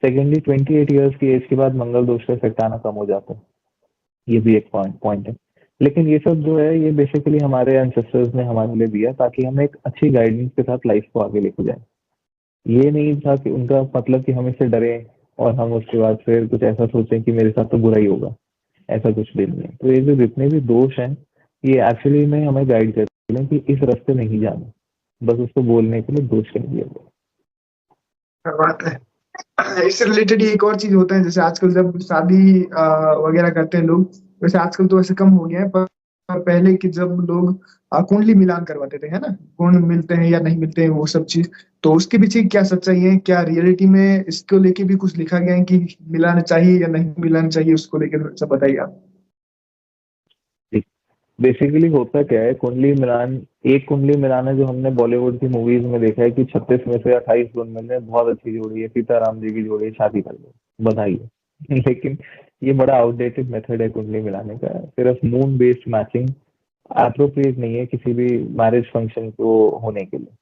S1: सेकेंडली, 28 ईयर्स की एज के बाद मंगल दोष का इफेक्ट आना कम हो जाता है। ये भी एक पॉइंट है। लेकिन ये सब जो है, ये बेसिकली हमारे एंसेस्टर्स ने हमारे लिए दिया ताकि हम एक अच्छी गाइडेंस के साथ लाइफ को आगे लेके जाए। ये नहीं था कि उनका मतलब कि हम इससे डरे और हम उसके बाद फिर कुछ ऐसा सोचें कि मेरे साथ तो बुरा ही होगा। ऐसा कुछ भी नहीं है। तो ये जो जितने भी दोष हैं, ये एक्चुअली में हमें गाइड करते हैं कि इस रास्ते नहीं जाना, बस उसको बोलने के लिए दोष कह दिया गया।
S2: क्या बात है। इससे रिलेटेड एक और चीज होता है, जैसे आजकल जब शादी वगैरह करते हैं लोग, वैसे आजकल तो वैसे कम हो गया है, पर पहले कि जब लोग कुंडली मिलान करवाते थे, है ना, गुण मिलते हैं या नहीं मिलते हैं वो सब चीज, तो उसके पीछे क्या सच्चाई है? क्या रियलिटी में इसको लेके भी कुछ लिखा गया है कि मिलाना चाहिए या नहीं मिलाना चाहिए? उसको लेकर सब बताइए आप।
S1: बेसिकली होता क्या है, कुंडली मिलान, एक कुंडली मिलाना जो हमने बॉलीवुड की मूवीज में देखा है कि 36 में से 28 गुण मिल रहे हैं, बहुत अच्छी जोड़ी है, सीताराम जी की जोड़ी है, शादी कर लो, बधाई है। लेकिन ये बड़ा आउटडेटेड मेथड है कुंडली मिलाने का। सिर्फ मून बेस्ड मैचिंग अप्रोप्रिएट नहीं है किसी भी मैरिज फंक्शन को होने के लिए।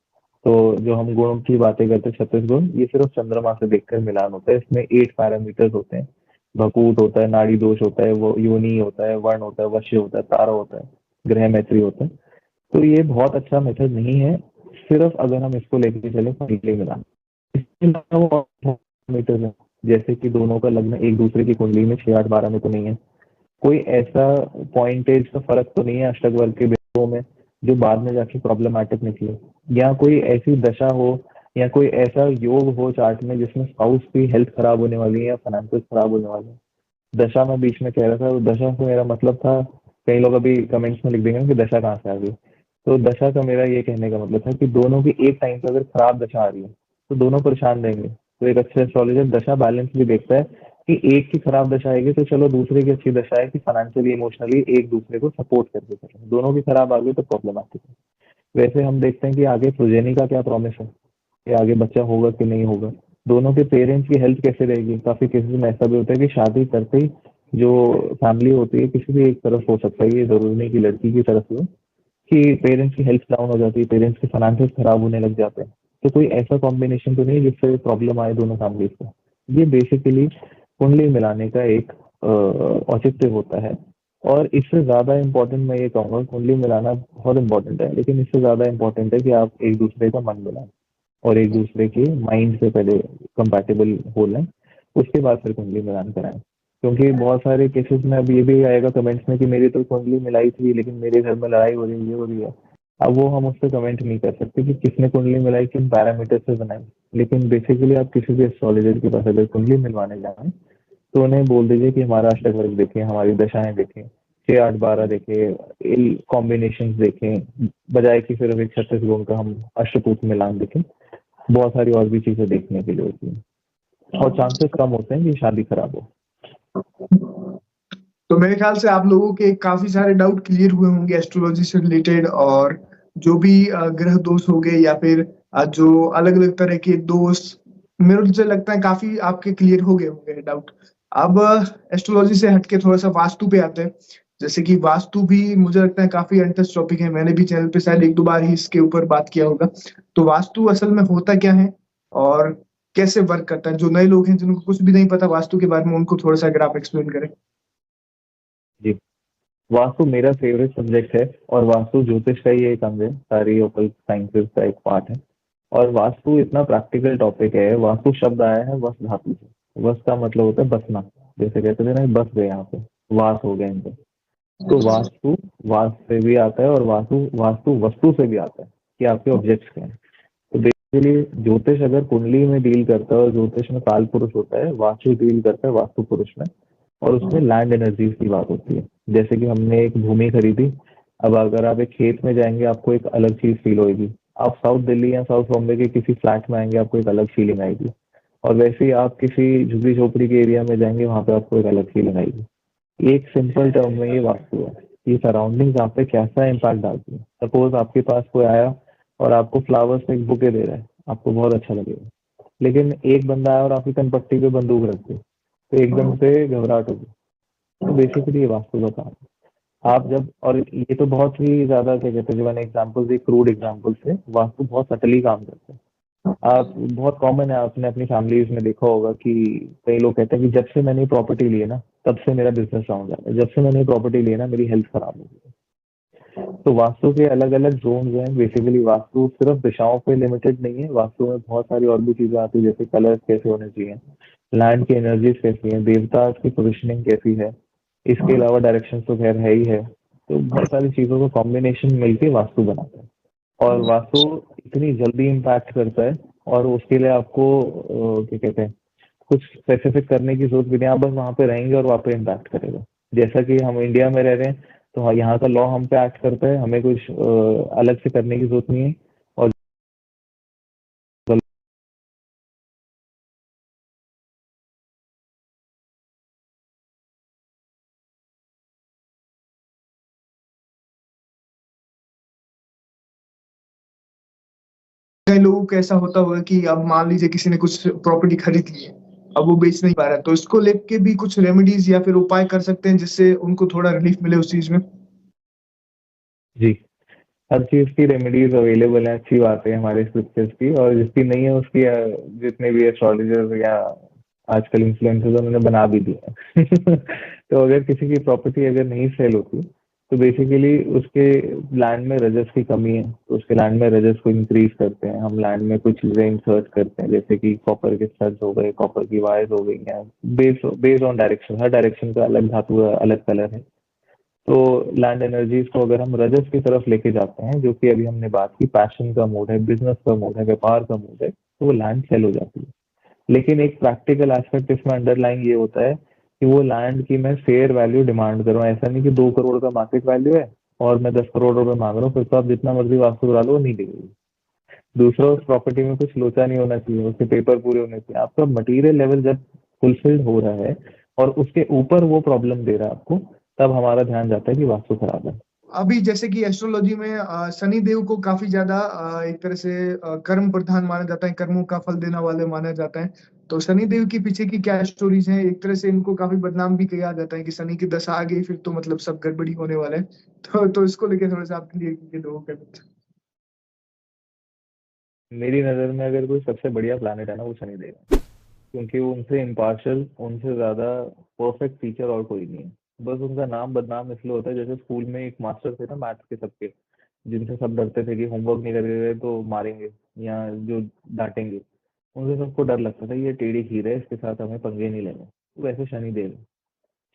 S1: तो जो हम गुणों की बातें करते हैं, 36 गुण, ये सिर्फ चंद्रमा से देखकर मिलान होता है। इसमें 8 पैरामीटर्स होते हैं। भकूट होता है, नाड़ी दोष होता है, वो योनि होता है, वर्ण होता है, वश्य होता है, तारा होता है, ग्रह मैत्री होता है। तो ये बहुत अच्छा मेथड नहीं है, सिर्फ अगर हम इसको लेके चले कुंडली मिलान। इसके अलावा पैरामीटर्स हैं, जैसे कि दोनों का लग्न एक दूसरे की कुंडली में 6 8 12 में तो नहीं है। कोई ऐसा पॉइंटेज का फर्क तो नहीं है अष्टक वर्ग के बिंदुओं में जो बाद में जाके प्रॉब्लमैटिक निकले, या कोई ऐसी दशा हो या कोई ऐसा योग हो चार्ट में जिसमें स्पाउस की हेल्थ खराब होने वाली है या फाइनेंशियल खराब होने वाली है। दशा में बीच में कह रहा था, तो दशा से मेरा मतलब था, कई लोग अभी कमेंट्स में लिख देंगे कि दशा कहाँ से आ गई। तो दशा का मेरा ये कहने का मतलब था कि दोनों की एक टाइम पर अगर खराब दशा आ रही है तो दोनों परेशान रहेंगे। तो एक अच्छे एस्ट्रोलॉजर दशा बैलेंस भी देखता है कि एक की खराब दशा आएगी तो चलो दूसरे की अच्छी दशा है कि फाइनेंशियली इमोशनली एक दूसरे को सपोर्ट करके चलें। दोनों की खराब आ गई तो प्रॉब्लमैटिक है। वैसे हम देखते हैं कि आगे प्रोजेनी का क्या प्रॉमिस है कि आगे बच्चा होगा कि नहीं होगा, दोनों के पेरेंट्स की हेल्थ कैसे रहेगी। काफी केसेस में ऐसा भी होता है कि शादी करते ही जो फैमिली होती है किसी भी एक तरफ हो सकता है, ये जरूरी नहीं कि लड़की की तरफ ही हो, कि पेरेंट्स की हेल्थ डाउन हो जाती है, पेरेंट्स के फाइनेंसेस खराब होने लग जाते हैं। तो कोई ऐसा कॉम्बिनेशन तो नहीं है जिससे प्रॉब्लम आए दोनों फैमिलीज को। ये बेसिकली कुंडली मिलाने का एक औचित्य होता है। और इससे ज्यादा इम्पोर्टेंट मैं ये कहूंगा, कुंडली मिलाना बहुत इंपॉर्टेंट है, लेकिन इससे ज्यादा इम्पोर्टेंट है कि आप एक दूसरे का मन मिलाएं और एक दूसरे के माइंड से पहले कंपैटिबल हो लें, उसके बाद फिर कुंडली मिलान कराएं। क्योंकि बहुत सारे केसेस में अब ये भी आएगा कमेंट्स में कि मेरी तो कुंडली मिलाई थी लेकिन मेरे घर में लड़ाई हो रही है, ये हो रही है। अब वो हम उस पर कमेंट नहीं कर सकते कि किसने कुंडली मिलाई, किन पैरामीटर से बनाई। लेकिन बेसिकली आप किसी भी एस्ट्रोलॉजर के पास अगर कुंडली मिलवाने जाएं तो उन्हें बोल दीजिए कि हमारा अष्टक वर्ग देखें, हमारी दशाएं देखें, 6 8 12 देखें, कॉम्बिनेशन देखें, बजाय कि सिर्फ एक 36 गुण का हम अष्टपूत मिलान देखें। बहुत सारी और भी चीजें देखने के लिए होती हैं और चांसेस कम होते हैं कि शादी खराब हो।
S2: तो मेरे ख्याल से आप लोगों के काफी सारे डाउट क्लियर हुए होंगे एस्ट्रोलॉजी से रिलेटेड, और जो भी ग्रह दोष हो गए या फिर जो अलग अलग तरह के दोष, मेरे से लगता है काफी आपके क्लियर हो गए होंगे डाउट। अब एस्ट्रोलॉजी से हटके थोड़ा सा वास्तु पे आते हैं। जैसे कि वास्तु भी मुझे लगता है काफी इंटरेस्ट टॉपिक है, मैंने भी चैनल पे शायद एक दो बार ही इसके ऊपर बात किया होगा। तो वास्तु असल में होता क्या है और कैसे वर्क करता है? जो नए लोग हैं जिनको कुछ भी नहीं पता वास्तु के बारे में, उनको थोड़ा सा अगर आप एक्सप्लेन करें।
S1: जी, वास्तु मेरा फेवरेट सब्जेक्ट है और वास्तु ज्योतिष का ही एक अंग है, सारी ओकल्ट साइंसेस का एक पार्ट है। और वास्तु इतना प्रैक्टिकल टॉपिक है, वास्तु शब्द आया है वस धातु से। वस का मतलब होता है बसना, जैसे कहते थे ना बस गए यहाँ पे, वास हो गए इनके। तो वास्तु वास से भी आता है और वास्तु वास्तु वस्तु से भी आता है कि आपके ऑब्जेक्ट्स क्या हैं। तो बेसिकली ज्योतिष अगर कुंडली में डील करता है और ज्योतिष में काल पुरुष होता है, वास्तु डील करता है वास्तु पुरुष में, और उसमें लैंड एनर्जीज की बात होती है। जैसे कि हमने एक भूमि खरीदी, अब अगर आप एक खेत में जाएंगे आपको एक अलग चीज फील होगी। आप साउथ दिल्ली या साउथ बॉम्बे के किसी फ्लैट में आएंगे आपको एक अलग फीलिंग आएगी। और वैसे ही आप किसी झुग्गी झोपड़ी के एरिया में जाएंगे वहां पे आपको एक अलग फीलिंग आएगी। एक सिंपल टर्म में ये वास्तु है, ये सराउंडिंग्स आप पे कैसा इम्पैक्ट डालती है। सपोज आपके पास कोई आया और आपको फ्लावर्स में एक बुके दे रहा है, आपको बहुत अच्छा लगेगा। लेकिन एक बंदा आया और आपकी कनपट्टी पे बंदूक रख दी तो एकदम से घबराहट होगी। तो बेसिकली ये वास्तु का काम है। आप जब, और ये तो बहुत ही ज्यादा क्या कहते हैं, जो मैंने एग्जाम्पल दी क्रूड एग्जाम्पल से, वास्तु बहुत सटली काम करता है। आप बहुत कॉमन है, आपने अपनी फैमिलीज में देखा होगा कि कई लोग कहते हैं कि जब से मैंने प्रॉपर्टी ली है ना तब से मेरा बिजनेस डाउन जा रहा है, जब से मैंने प्रॉपर्टी ली है ना मेरी हेल्थ खराब हो गई है। तो वास्तु के अलग अलग जोन हैं। बेसिकली वास्तु सिर्फ दिशाओं पे लिमिटेड नहीं है, वास्तु में बहुत सारी और भी चीजें आती है, जैसे कलर्स कैसे होने चाहिए, लैंड की एनर्जीज कैसी है, देवता की पोजिशनिंग कैसी है। इसके अलावा डायरेक्शन तो खैर है ही है। तो बहुत सारी चीजों का कॉम्बिनेशन मिलके वास्तु बनाता है। और वास्तु इतनी जल्दी इम्पैक्ट करता है और उसके लिए आपको क्या कहते हैं, कुछ स्पेसिफिक करने की जरूरत भी नहीं, आप बस वहां पे रहेंगे और वहां पे इम्पैक्ट करेगा। जैसा कि हम इंडिया में रह रहे हैं, तो हाँ, यहाँ का लॉ हम पे एक्ट करता है, हमें कुछ अलग से करने की जरूरत नहीं है। और
S2: कई लोगों को ऐसा होता होगा कि अब मान लीजिए किसी ने कुछ प्रॉपर्टी खरीद ली है, अब वो बेच नहीं पा रहा है, तो इसको लेके भी कुछ रेमेडीज या फिर उपाय कर सकते हैं जिससे उनको थोड़ा रिलीफ मिले उस चीज में।
S1: जी, हर चीज की रेमेडीज अवेलेबल है, अच्छी बात है हमारे स्क्रिप्चर्स की। और जिसकी नहीं है उसकी जितने भी एस्ट्रोलॉजर या आजकल इन्फ्लुएंसर्स उन्होंने बना भी दिया है। तो अगर किसी की प्रॉपर्टी अगर नहीं सेल होती, तो बेसिकली उसके लैंड में रजस की कमी है, तो उसके लैंड में रजस को इंक्रीज करते हैं हम। लैंड में कुछ चीजें इंसर्ट करते हैं, जैसे कि कॉपर के स्टड्स हो गए, कॉपर की वायर्स हो गई हैं। Based on direction, her direction का अलग धातु है, अलग कलर है। तो लैंड एनर्जीज को अगर हम रजस की तरफ लेके जाते हैं, जो कि अभी हमने बात की, पैशन का मूड है, बिजनेस का मूड है, व्यापार का मूड है, तो वो लैंड सेल हो जाती है। लेकिन एक प्रैक्टिकल एस्पेक्ट इसमें अंडरलाइंग ये होता है कि वो लैंड की मैं फेयर वैल्यू डिमांड कर रहा हूँ। ऐसा नहीं कि 2 करोड़ का मार्केट वैल्यू है और मैं 10 करोड़ रुपए मांग रहा हूँ, फिर तो आप जितना मर्जी वास्तु करा लो वो नहीं देगी। दूसरा, उस प्रॉपर्टी में कुछ लोचा नहीं होना चाहिए, उसके पेपर पूरे होने चाहिए। आपका मटेरियल लेवल जब फुलफिल्ड हो रहा है और उसके ऊपर वो प्रॉब्लम दे रहा है आपको, तब हमारा ध्यान जाता है कि वास्तु खराब है।
S2: अभी जैसे कि एस्ट्रोलॉजी में शनि देव को काफी ज्यादा एक तरह से कर्म प्रधान माना जाता है, कर्मों का फल देने वाले माना जाता है। तो शनि देव के पीछे की क्या स्टोरीज हैं? एक तरह से इनको काफी बदनाम भी किया जाता है कि शनि की दशा आ गई फिर तो मतलब सब गड़बड़ी होने वाला है। तो इसको लेके थोड़ा सा आपके लिए ये लोगों का
S1: मेरी नज़र में अगर कोई सबसे बढ़िया प्लैनेट है ना, वो शनिदेव है। क्योंकि वो उनसे इम्पार्शियल, उनसे ज़्यादा परफेक्ट टीचर और कोई नहीं है। बस उनका नाम बदनाम इसलिए होता है, जैसे स्कूल में एक मास्टर थे ना मैथ्स के सबके, जिनसे सब डरते थे कि होमवर्क नहीं करके गए तो मारेंगे या जो डांटेंगे। उनसे सबको डर लगता था, ये टेढ़ी खीर है, इसके साथ हमें पंगे नहीं लेने। तो वैसे शनिदेव है।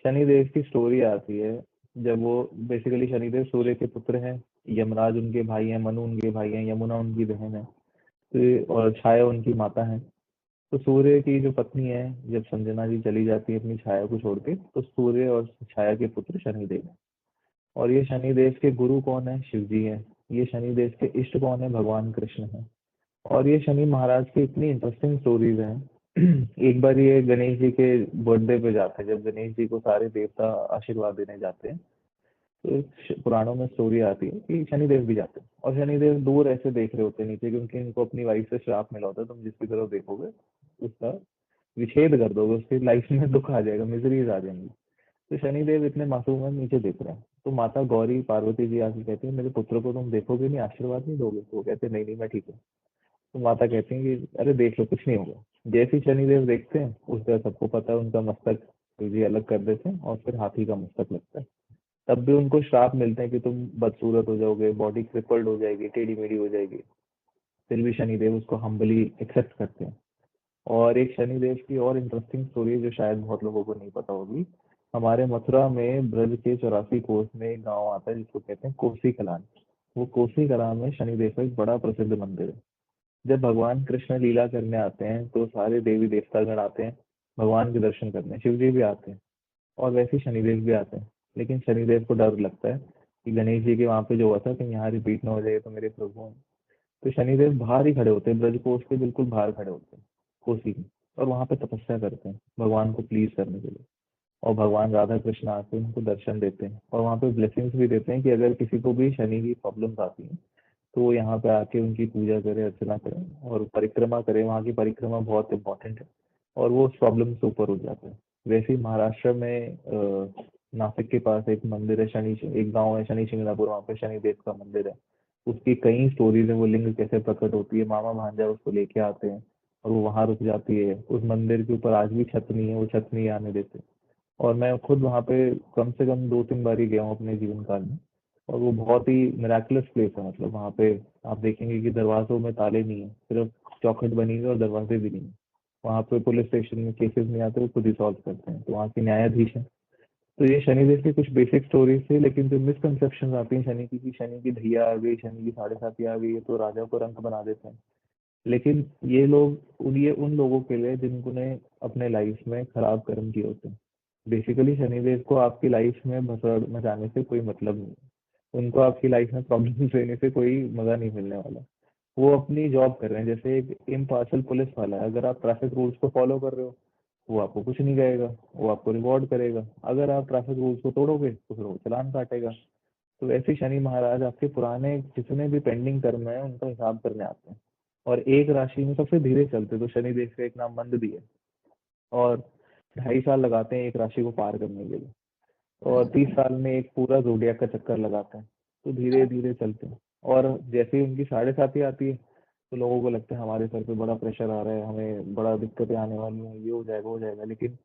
S1: शनिदेव की स्टोरी आती है जब वो, बेसिकली शनिदेव सूर्य के पुत्र हैं, यमराज उनके भाई हैं, मनु उनके भाई हैं, यमुना उनकी बहन है, तो और छाया उनकी माता है। तो सूर्य की जो पत्नी है, जब संजना जी चली जाती है अपनी छाया को छोड़ के, तो सूर्य और छाया के पुत्र शनिदेव हैं। और ये शनिदेव के गुरु कौन है? शिव जी हैं। ये शनिदेव के इष्ट कौन है? भगवान कृष्ण है। और ये शनि महाराज की इतनी इंटरेस्टिंग स्टोरीज हैं। एक बार ये गणेश जी के बर्थडे पे जाता है, जब गणेश जी को सारे देवता आशीर्वाद देने जाते हैं, तो पुराणों में स्टोरी आती है कि शनिदेव भी जाते हैं। और शनिदेव दूर ऐसे देख रहे होते हैं नीचे, क्योंकि इनको अपनी वाइफ से श्राप मिला होता है, तुम जिसकी तरफ देखोगे उसका विच्छेद कर दोगे, उसकी लाइफ में दुख आ जाएगा, मिजरीज आ जाएंगी। तो शनिदेव इतने मासूम है, नीचे देख रहे हैं। तो माता गौरी पार्वती जी आके कहती है, मेरे पुत्र को तुम देखोगे नहीं, आशीर्वाद नहीं दोगे? तो वो कहते हैं, नहीं नहीं मैं ठीक हूँ। तो माता कहती है कि अरे देख लो, कुछ नहीं होगा। जैसे ही शनिदेव देखते हैं, उसका सबको पता है, उनका मस्तक जी अलग कर देते हैं और फिर हाथी का मस्तक लगता है। तब भी उनको श्राप मिलते हैं कि तुम बदसूरत हो जाओगे, बॉडी क्रिपल्ड हो जाएगी, टेढ़ी मेढ़ी हो जाएगी। फिर भी शनिदेव उसको हम्बली एक्सेप्ट करते हैं। और एक शनिदेव की और इंटरेस्टिंग स्टोरी है जो शायद बहुत लोगों को नहीं पता होगी। हमारे मथुरा में ब्रज के 84 कोस में एक गांव आता है जिसको कहते हैं कोसी कलान। वो कोसी कलान में शनिदेव का एक बड़ा प्रसिद्ध मंदिर है। जब भगवान कृष्ण लीला करने आते हैं, तो सारे देवी देवतागण आते हैं भगवान के दर्शन करने, शिव जी भी आते हैं और वैसे ही शनिदेव भी आते हैं। लेकिन शनिदेव को डर लगता है कि गणेश जी के वहां पे जो हुआ था, कहीं यहाँ रिपीट ना हो जाए, तो मेरे प्रभु हैं। तो शनिदेव बाहर ही खड़े होते हैं, ब्रज कोष के बिल्कुल बाहर खड़े होते हैं, कोसी की। और वहां पे तपस्या करते हैं भगवान को प्लीज करने के लिए। और भगवान राधा कृष्ण आके उनको दर्शन देते हैं और वहां पे ब्लेसिंग्स भी देते हैं कि अगर किसी को भी शनि की प्रॉब्लम्स आती हैं, तो वो यहाँ पे आके उनकी पूजा करे, अर्चना करे और परिक्रमा करे। वहाँ की परिक्रमा बहुत इंपॉर्टेंट है और वो उस प्रॉब्लम से ऊपर उठ जाते हैं। वैसे ही महाराष्ट्र में नासिक के पास एक मंदिर है, शनि, एक गांव है शनि शिंगणापुर, वहाँ पे शनिदेव का मंदिर है। उसकी कई स्टोरीज है, वो लिंग कैसे प्रकट होती है, मामा भांजा उसको लेके आते हैं और वो वहां रुक जाती है। उस मंदिर के ऊपर आज भी छत नहीं है, वो छत नहीं आने देते। और मैं खुद वहाँ पे कम से कम 2-3 बार ही गया हूँ अपने जीवन काल में। और वो बहुत ही मिराकुलस प्लेस है। मतलब वहाँ पे आप देखेंगे कि दरवाजों में ताले नहीं है, सिर्फ चौखट बनी हुई है और दरवाजे भी नहीं है। वहाँ पे पुलिस स्टेशन में केसेस नहीं आते, वो खुद ही सॉल्व करते हैं, तो वहाँ के न्यायाधीश हैं। तो ये शनिदेव की कुछ बेसिक स्टोरीज थी। लेकिन जो मिसकंसेप्शन आती है शनि की, कि शनि की ढैया आ गई, शनि की साढ़े साथी आ गई है तो राजा को रंक बना देते हैं। लेकिन ये लोग ये उन लोगों के लिए जिनको ने अपने लाइफ में खराब कर्म किए होते हैं। बेसिकली शनिदेव को आपकी लाइफ में भसड़ मचाने से कोई मतलब नहीं है। उनको आपकी लाइफ में प्रॉब्लम देने से कोई मजा नहीं मिलने वाला। वो अपनी जॉब कर रहे हैं, जैसे एक इम्पार्शल पुलिस वाला है। अगर आप ट्रैफिक रूल्स को फॉलो कर रहे हो, वो आपको कुछ नहीं कहेगा, वो आपको रिवॉर्ड करेगा। अगर आप ट्रैफिक रूल्स को तोड़ोगे तो फिर वो चालान काटेगा। तो ऐसे ही शनि महाराज आपके पुराने जितने भी पेंडिंग कर्म है उनका हिसाब करने आते हैं। और एक राशि में सबसे धीरे चलते, तो शनि देव का एक नाम मंद भी है। और 2.5 साल लगाते हैं एक राशि को पार करने के लिए, और 30 साल में एक पूरा जोडियाक का चक्कर लगाते हैं। तो धीरे धीरे चलते हैं। और जैसे ही उनकी 7.5 आती है, तो लोगों को लगता है हमारे सर पे बड़ा प्रेशर आ रहा है, हमें बड़ा दिक्कतें आने वाली हैं, ये हो जाएगा वो हो जाएगा। लेकिन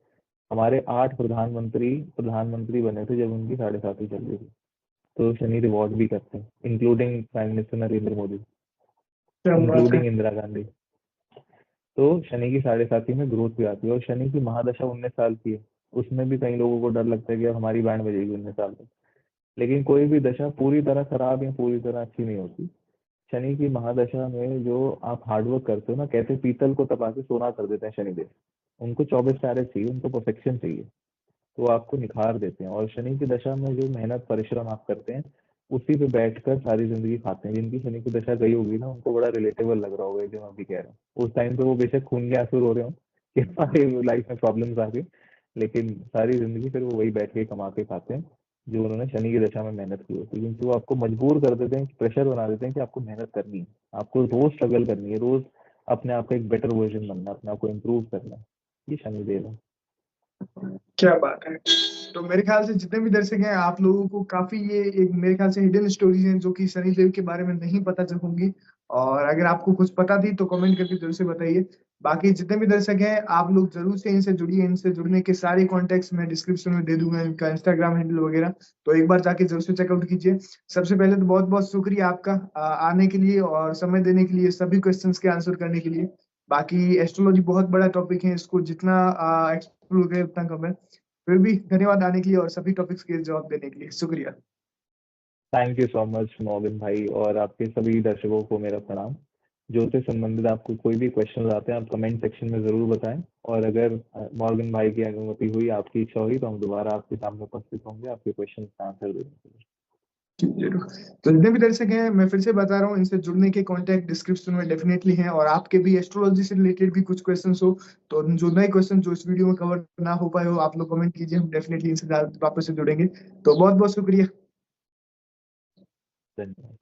S1: हमारे 8 प्रधानमंत्री प्रधानमंत्री बने थे जब उनकी 7.5 चल रही थी। तो शनि रिवॉर्ड भी करते हैं, including prime minister Narendra Modi,
S2: क्या बात है।
S1: इंक्लूडिंग इंदिरा गांधी। तो शनि की 7.5 में ग्रोथ भी आती है। और शनि की महादशा 19 साल की है। उसमें भी कई लोगों को डर लगता है कि अब हमारी बैंड बजेगी 19 साल तक। लेकिन कोई भी दशा पूरी तरह खराब या पूरी तरह अच्छी नहीं होती। शनि की महादशा में जो आप हार्डवर्क करते हो ना, कहते हैं पीतल को तपा के सोना कर देते हैं शनिदेव। उनको 24 कैरेट चाहिए, उनको परफेक्शन चाहिए। तो वो आपको निखार देते हैं। और शनि की दशा में जो मेहनत परिश्रम आप करते हैं, उसी पे बैठकर सारी जिंदगी खाते हैं। जिनकी शनि की दशा गई होगी ना, उनको बड़ा रिलेटेबल लग रहा होगा जो मैं अभी कह रहा हूँ। उस टाइम पे वो बेशक खून के आंसू रो रहे हो कि हमारे लाइफ में प्रॉब्लम्स आ गई, लेकिन सारी जिंदगी फिर वो वही बैठ के कमा के खाते हैं जो उन्होंने शनि की दशा में मेहनत की होती है। क्योंकि वो आपको मजबूर कर देते हैं, प्रेशर बना देते हैं कि आपको मेहनत करनी है, आपको रोज स्ट्रगल करनी है, रोज अपने आप का एक बेटर वर्जन बनना है, अपने आप को इम्प्रूव करना है। ये शनिदेव है।
S2: क्या बात है। तो मेरे ख्याल से जितने भी दर्शक हैं, आप लोगों को काफी ये एक मेरे ख्याल से हिडन स्टोरीज हैं जो कि शनिदेव के बारे में नहीं पता चल होंगी। और अगर आपको कुछ पता थी तो कमेंट करके जरूर से बताइए। बाकी जितने भी दर्शक हैं, आप लोग जरूर से इनसे जुड़िए। इनसे जुड़ने के सारे कॉन्टेक्ट्स मैं डिस्क्रिप्शन में दे दूंगा, इनका इंस्टाग्राम हैंडल वगैरह। तो एक बार जाके जरूर से चेकआउट कीजिए। सबसे पहले तो बहुत बहुत शुक्रिया आपका आने के लिए और समय देने के लिए, सभी क्वेश्चंस के आंसर करने के लिए। बाकी एस्ट्रोलॉजी बहुत बड़ा टॉपिक है, इसको जितना एक्सप्लोर करें उतना कम है। फिर भी धन्यवाद आने के लिए और सभी टॉपिक्स के जवाब देने के लिए। शुक्रिया।
S1: Thank you so much Morgan भाई, और आपके सभी दर्शकों को मेरा प्रणाम। ज्योतिष से संबंधित आपको कोई भी क्वेश्चन आते हैं, आप कमेंट सेक्शन में जरूर बताएं। और अगर मॉर्गन भाई की अनुमति हुई, आपकी इच्छा हुई, तो हम दोबारा आपके सामने उपस्थित होंगे आपके क्वेश्चन का आंसर देने के लिए।
S2: जरूर। तो जितने भी दर्शक हैं, मैं फिर से बता रहा हूँ, इनसे जुड़ने के कॉन्टैक्ट डिस्क्रिप्शन में डेफिनेटली हैं। और आपके भी एस्ट्रोलॉजी से रिलेटेड भी कुछ क्वेश्चन हो, तो जो नए क्वेश्चन जो इस वीडियो में कवर ना हो पाए हो, आप लोग कमेंट कीजिए, हम डेफिनेटली इनसे वापस से जुड़ेंगे। तो बहुत बहुत शुक्रिया।
S1: धन्यवाद।